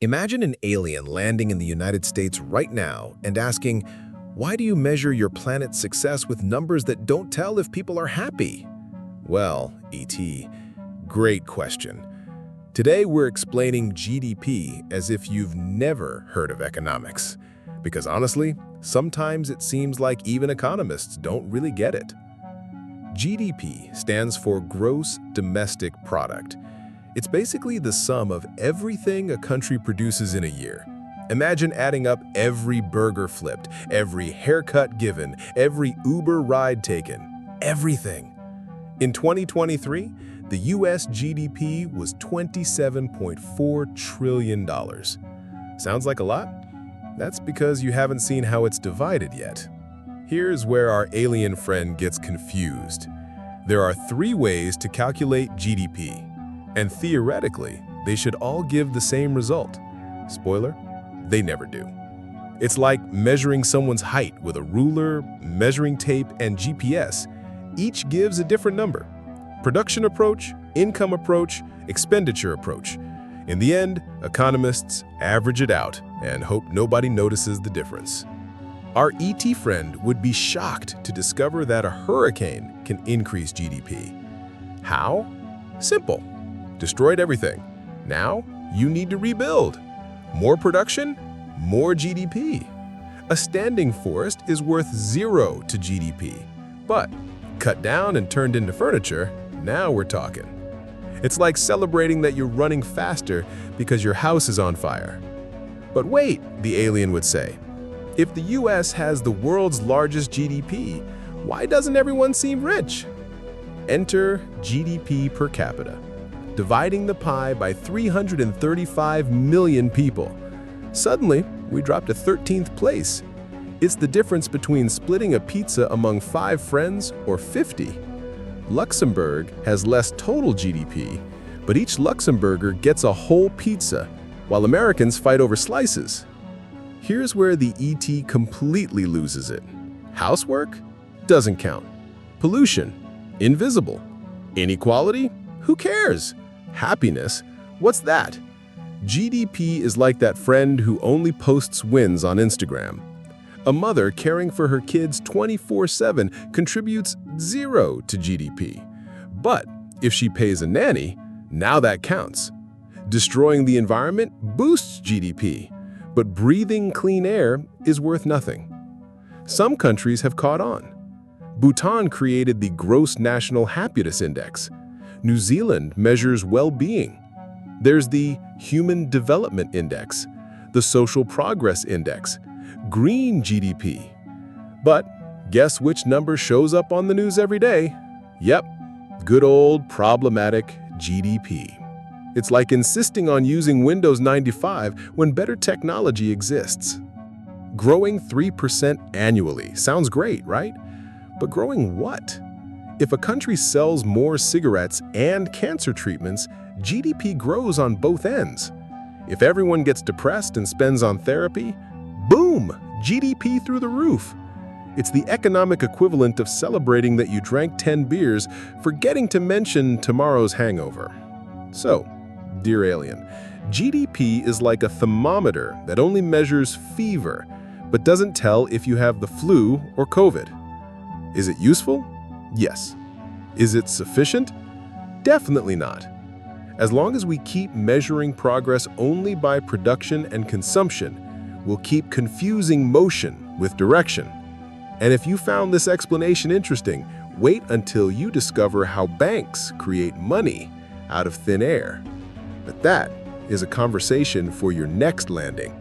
Imagine an alien landing in the United States right now and asking, why do you measure your planet's success with numbers that don't tell if people are happy? Well, E.T., great question. Today we're explaining GDP as if you've never heard of economics. Because honestly, sometimes it seems like even economists don't really get it. GDP stands for Gross Domestic Product. It's basically the sum of everything a country produces in a year. Imagine adding up every burger flipped, every haircut given, every Uber ride taken, everything. In 2023, the US GDP was $27.4 trillion. Sounds like a lot? That's because you haven't seen how it's divided yet. Here's where our alien friend gets confused. There are 3 ways to calculate GDP. And theoretically, they should all give the same result. Spoiler, they never do. It's like measuring someone's height with a ruler, measuring tape, and GPS. Each gives a different number. Production approach, income approach, expenditure approach. In the end, economists average it out and hope nobody notices the difference. Our ET friend would be shocked to discover that a hurricane can increase GDP. How? Simple. Destroyed everything. Now, you need to rebuild. More production, more GDP. A standing forest is worth 0 to GDP. But cut down and turned into furniture, now we're talking. It's like celebrating that you're running faster because your house is on fire. But wait, the alien would say. If the US has the world's largest GDP, why doesn't everyone seem rich? Enter GDP per capita. Dividing the pie by 335 million people. Suddenly, we dropped to 13th place. It's the difference between splitting a pizza among 5 friends or 50. Luxembourg has less total GDP, but each Luxembourger gets a whole pizza, while Americans fight over slices. Here's where the ET completely loses it. Housework? Doesn't count. Pollution? Invisible. Inequality? Who cares? Happiness? What's that? GDP is like that friend who only posts wins on Instagram. A mother caring for her kids 24/7 contributes 0 to GDP. But if she pays a nanny, now that counts. Destroying the environment boosts GDP, but breathing clean air is worth nothing. Some countries have caught on. Bhutan created the Gross National Happiness Index. New Zealand measures well-being. There's the Human Development Index, the Social Progress Index, Green GDP. But guess which number shows up on the news every day? Yep, good old problematic GDP. It's like insisting on using Windows 95 when better technology exists. Growing 3% annually sounds great, right? But growing what? If a country sells more cigarettes and cancer treatments, GDP grows on both ends. If everyone gets depressed and spends on therapy, boom, GDP through the roof. It's the economic equivalent of celebrating that you drank 10 beers, forgetting to mention tomorrow's hangover. So, dear alien, GDP is like a thermometer that only measures fever, but doesn't tell if you have the flu or COVID. Is it useful? Yes. Is it sufficient? Definitely not. As long as we keep measuring progress only by production and consumption, we'll keep confusing motion with direction. And if you found this explanation interesting, wait until you discover how banks create money out of thin air. But that is a conversation for your next landing.